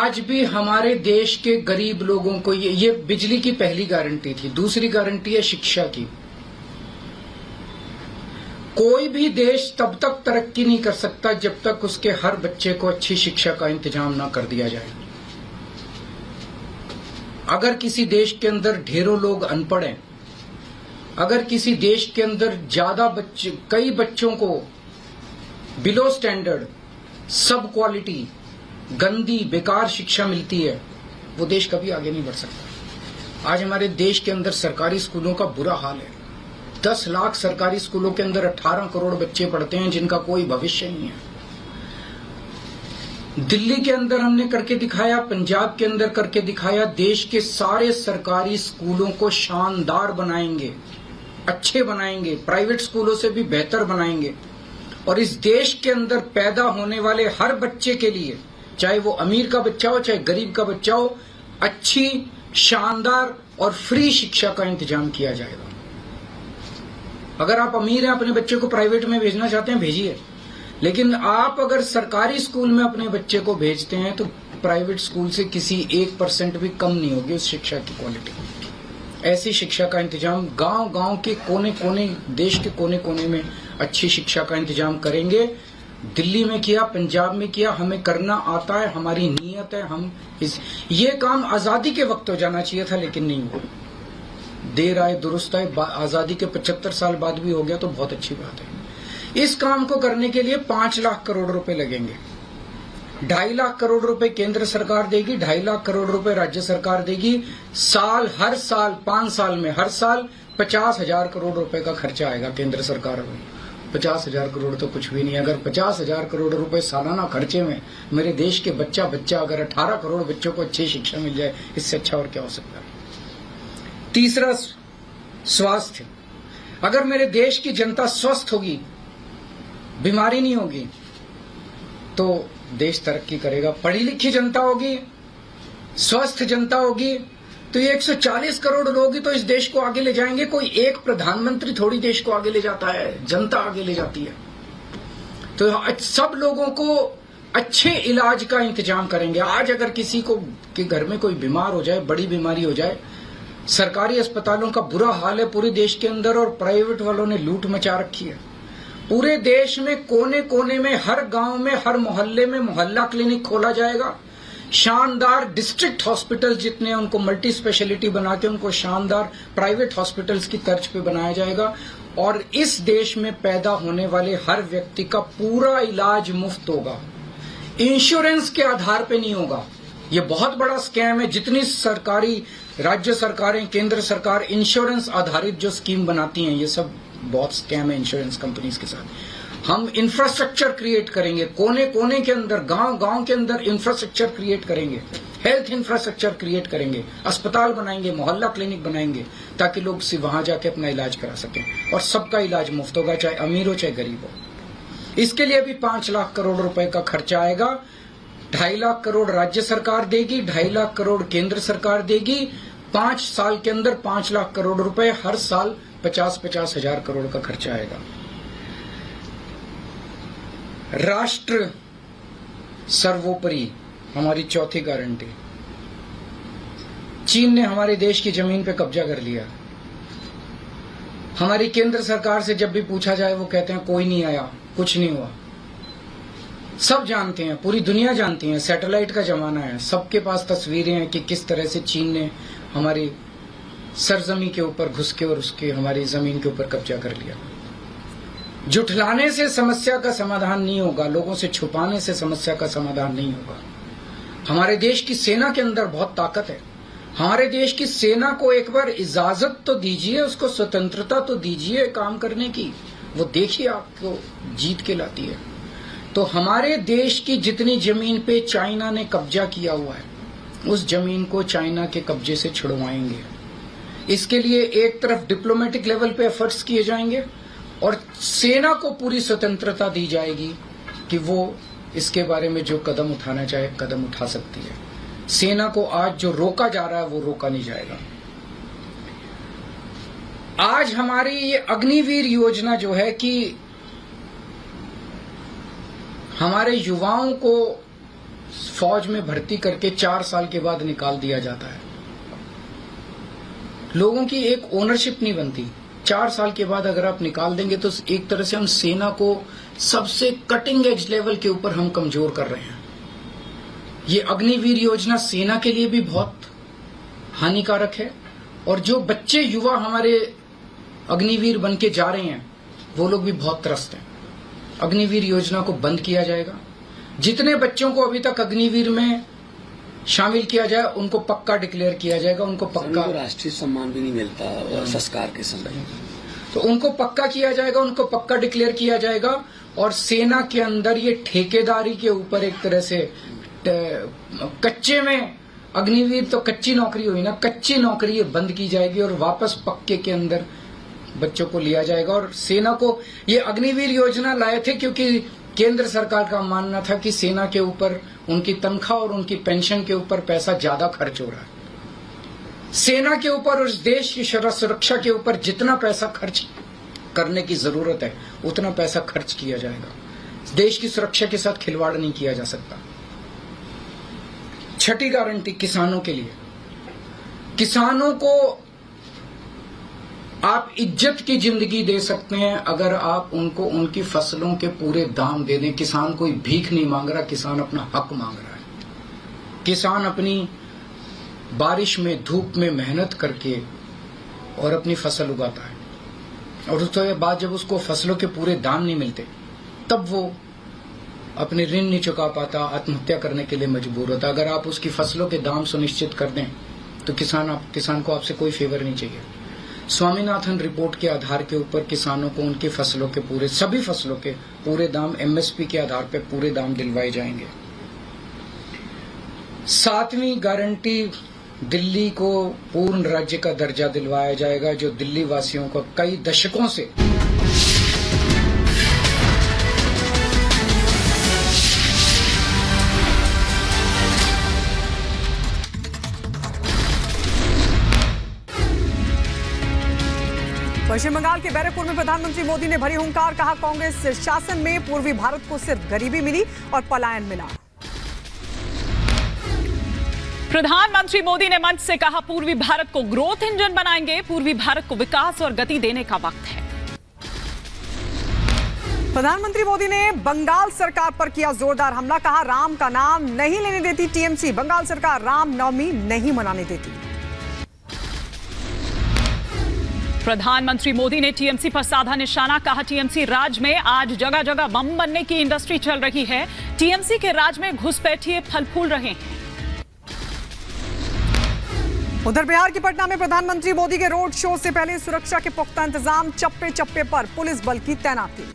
आज भी हमारे देश के गरीब लोगों को ये बिजली की पहली गारंटी थी। दूसरी गारंटी है शिक्षा की। कोई भी देश तब तक तरक्की नहीं कर सकता जब तक उसके हर बच्चे को अच्छी शिक्षा का इंतजाम ना कर दिया जाए। अगर किसी देश के अंदर ढेरों लोग अनपढ़ हैं, अगर किसी देश के अंदर ज्यादा बच्चे, कई बच्चों को बिलो स्टैंडर्ड, सब क्वालिटी, गंदी बेकार शिक्षा मिलती है, वो देश कभी आगे नहीं बढ़ सकता। आज हमारे देश के अंदर सरकारी स्कूलों का बुरा हाल है। 10 लाख सरकारी स्कूलों के अंदर 18 करोड़ बच्चे पढ़ते हैं जिनका कोई भविष्य नहीं है। दिल्ली के अंदर हमने करके दिखाया, पंजाब के अंदर करके दिखाया। देश के सारे सरकारी स्कूलों को शानदार बनाएंगे, अच्छे बनाएंगे, प्राइवेट स्कूलों से भी बेहतर बनाएंगे। और इस देश के अंदर पैदा होने वाले हर बच्चे के लिए, चाहे वो अमीर का बच्चा हो चाहे गरीब का बच्चा हो, अच्छी, शानदार और फ्री शिक्षा का इंतजाम किया जाएगा। अगर आप अमीर हैं, अपने बच्चे को प्राइवेट में भेजना चाहते हैं, भेजिए। लेकिन आप अगर सरकारी स्कूल में अपने बच्चे को भेजते हैं तो प्राइवेट स्कूल से किसी 1% भी कम नहीं होगी उस शिक्षा की क्वालिटी। ऐसी शिक्षा का इंतजाम गांव-गांव के कोने-कोने, देश के कोने-कोने में अच्छी शिक्षा का इंतजाम करेंगे। दिल्ली में किया, पंजाब में किया, हमें करना आता है, हमारी नीयत है। ये काम आजादी के वक्त हो जाना चाहिए था, लेकिन नहीं हुआ। देर आए दुरुस्त आए, आजादी के 75 साल बाद भी हो गया तो बहुत अच्छी बात है। इस काम को करने के लिए 5 लाख करोड़ रुपए लगेंगे। 2.5 लाख करोड़ रुपए केंद्र सरकार देगी, 2.5 लाख करोड़ रुपए राज्य सरकार देगी। हर साल 5 साल में हर साल 50,000 करोड़ रुपए का खर्चा आएगा केंद्र सरकार में। 50,000 करोड़ तो कुछ भी नहीं। अगर 50,000 करोड़ रुपए सालाना खर्चे में मेरे देश के बच्चा अगर 18 करोड़ बच्चों को अच्छी शिक्षा मिल जाए, इससे अच्छा और क्या हो सकता है। तीसरा, स्वास्थ्य। अगर मेरे देश की जनता स्वस्थ होगी, बीमारी नहीं होगी, तो देश तरक्की करेगा। पढ़ी लिखी जनता होगी, स्वस्थ जनता होगी, तो ये 140 करोड़ लोग ही तो इस देश को आगे ले जाएंगे। कोई एक प्रधानमंत्री थोड़ी देश को आगे ले जाता है, जनता आगे ले जाती है। तो सब लोगों को अच्छे इलाज का इंतजाम करेंगे। आज अगर किसी को के घर में कोई बीमार हो जाए, बड़ी बीमारी हो जाए, सरकारी अस्पतालों का बुरा हाल है पूरे देश के अंदर, और प्राइवेट वालों ने लूट मचा रखी है। पूरे देश में कोने कोने में, हर गांव में, हर मोहल्ले में मोहल्ला क्लिनिक खोला जाएगा। शानदार डिस्ट्रिक्ट हॉस्पिटल जितने, उनको मल्टी स्पेशलिटी बना के उनको शानदार प्राइवेट हॉस्पिटल्स की तर्ज पे बनाया जाएगा। और इस देश में पैदा होने वाले हर व्यक्ति का पूरा इलाज मुफ्त होगा, इंश्योरेंस के आधार पे नहीं होगा। ये बहुत बड़ा स्कैम है। जितनी सरकारी, राज्य सरकारें, केंद्र सरकार इंश्योरेंस आधारित जो स्कीम बनाती हैं, ये सब बहुत स्कैम है इंश्योरेंस कंपनीज के साथ। हम इंफ्रास्ट्रक्चर क्रिएट करेंगे, कोने कोने के अंदर, गांव गांव के अंदर इंफ्रास्ट्रक्चर क्रिएट करेंगे, हेल्थ इंफ्रास्ट्रक्चर क्रिएट करेंगे, अस्पताल बनाएंगे, मोहल्ला क्लिनिक बनाएंगे, ताकि लोग वहां जाके अपना इलाज करा सकें। और सबका इलाज मुफ्त होगा, चाहे अमीर हो चाहे गरीब हो। इसके लिए भी 5 लाख करोड़ रुपए का खर्चा आएगा। 2.5 लाख करोड़ राज्य सरकार देगी, 2.5 लाख करोड़ केंद्र सरकार देगी। 5 साल के अंदर 5 लाख करोड़ रुपए, हर साल 50-50 हजार करोड़ का खर्चा आएगा। राष्ट्र सर्वोपरि, हमारी चौथी गारंटी। चीन ने हमारे देश की जमीन पे कब्जा कर लिया। हमारी केंद्र सरकार से जब भी पूछा जाए, वो कहते हैं कोई नहीं आया, कुछ नहीं हुआ। सब जानते हैं, पूरी दुनिया जानती है, सैटेलाइट का जमाना है, सबके पास तस्वीरें हैं कि किस तरह से चीन ने हमारी सरजमी के ऊपर घुस के और उसके हमारी जमीन के ऊपर कब्जा कर लिया। जुठलाने से समस्या का समाधान नहीं होगा, लोगों से छुपाने से समस्या का समाधान नहीं होगा। हमारे देश की सेना के अंदर बहुत ताकत है। हमारे देश की सेना को एक बार इजाजत तो दीजिए, उसको स्वतंत्रता तो दीजिए काम करने की। वो देखिए आपको जीत के लाती है। तो हमारे देश की जितनी जमीन पे चाइना ने कब्जा किया हुआ है, उस जमीन को चाइना के कब्जे से छुड़वाएंगे। इसके लिए एक तरफ डिप्लोमेटिक लेवल पे एफर्ट्स किए जाएंगे और सेना को पूरी स्वतंत्रता दी जाएगी कि वो इसके बारे में जो कदम उठाना चाहे कदम उठा सकती है। सेना को आज जो रोका जा रहा है वो रोका नहीं जाएगा। आज हमारी ये अग्निवीर योजना जो है कि हमारे युवाओं को फौज में भर्ती करके 4 साल के बाद निकाल दिया जाता है। लोगों की एक ओनरशिप नहीं बनती। 4 साल के बाद अगर आप निकाल देंगे तो एक तरह से हम सेना को सबसे कटिंग एज लेवल के ऊपर हम कमजोर कर रहे हैं। ये अग्निवीर योजना सेना के लिए भी बहुत हानिकारक है, और जो बच्चे युवा हमारे अग्निवीर बन के जा रहे हैं वो लोग भी बहुत त्रस्त हैं। अग्निवीर योजना को बंद किया जाएगा। जितने बच्चों को अभी तक अग्निवीर में शामिल किया जाए उनको पक्का डिक्लेयर किया जाएगा। उनको पक्का राष्ट्रीय सम्मान भी नहीं मिलता और संस्कार के समय, तो उनको पक्का किया जाएगा, उनको पक्का डिक्लेयर किया जाएगा। और सेना के अंदर ये ठेकेदारी के ऊपर एक तरह से कच्चे में अग्निवीर तो कच्ची नौकरी हुई ना, कच्ची नौकरी ये बंद की जाएगी और वापस पक्के के अंदर बच्चों को लिया जाएगा। और सेना को ये अग्निवीर योजना लाए थे क्योंकि केंद्र सरकार का मानना था कि सेना के ऊपर उनकी तनख्वाह और उनकी पेंशन के ऊपर पैसा ज्यादा खर्च हो रहा है। सेना के ऊपर और देश की सुरक्षा के ऊपर जितना पैसा खर्च करने की जरूरत है उतना पैसा खर्च किया जाएगा। देश की सुरक्षा के साथ खिलवाड़ नहीं किया जा सकता। छठी गारंटी किसानों के लिए। किसानों को आप इज्जत की जिंदगी दे सकते हैं अगर आप उनको उनकी फसलों के पूरे दाम दे दें। किसान कोई भीख नहीं मांग रहा, किसान अपना हक मांग रहा है। किसान अपनी बारिश में धूप में मेहनत करके और अपनी फसल उगाता है, और उसके बाद जब उसको फसलों के पूरे दाम नहीं मिलते तब वो अपने ऋण नहीं चुका पाता, आत्महत्या करने के लिए मजबूर होता। अगर आप उसकी फसलों के दाम सुनिश्चित कर दें तो किसान को आपसे कोई फेवर नहीं चाहिए। स्वामीनाथन रिपोर्ट के आधार के ऊपर किसानों को उनकी फसलों के सभी फसलों के पूरे दाम एमएसपी के आधार पर पूरे दाम दिलवाए जाएंगे। 7वीं गारंटी, दिल्ली को पूर्ण राज्य का दर्जा दिलवाया जाएगा, जो दिल्ली वासियों को कई दशकों से पश्चिम बंगाल के बैरकपुर में प्रधानमंत्री मोदी ने भरी हुंकार, कहा कांग्रेस शासन में पूर्वी भारत को सिर्फ गरीबी मिली और पलायन मिला। प्रधानमंत्री मोदी ने मंच से कहा पूर्वी भारत को ग्रोथ इंजन बनाएंगे, पूर्वी भारत को विकास और गति देने का वक्त है। प्रधानमंत्री मोदी ने बंगाल सरकार पर किया जोरदार हमला, कहा राम का नाम नहीं लेने देती टीएमसी, बंगाल सरकार राम नवमी नहीं मनाने देती। प्रधानमंत्री मोदी ने टीएमसी पर साधा निशाना, कहा टीएमसी राज में आज जगह जगह बम बनने की इंडस्ट्री चल रही है, टीएमसी के राज में घुसपैठिए फल फूल रहे हैं। उधर बिहार के पटना में प्रधानमंत्री मोदी के रोड शो से पहले सुरक्षा के पुख्ता इंतजाम, चप्पे चप्पे पर पुलिस बल की तैनाती।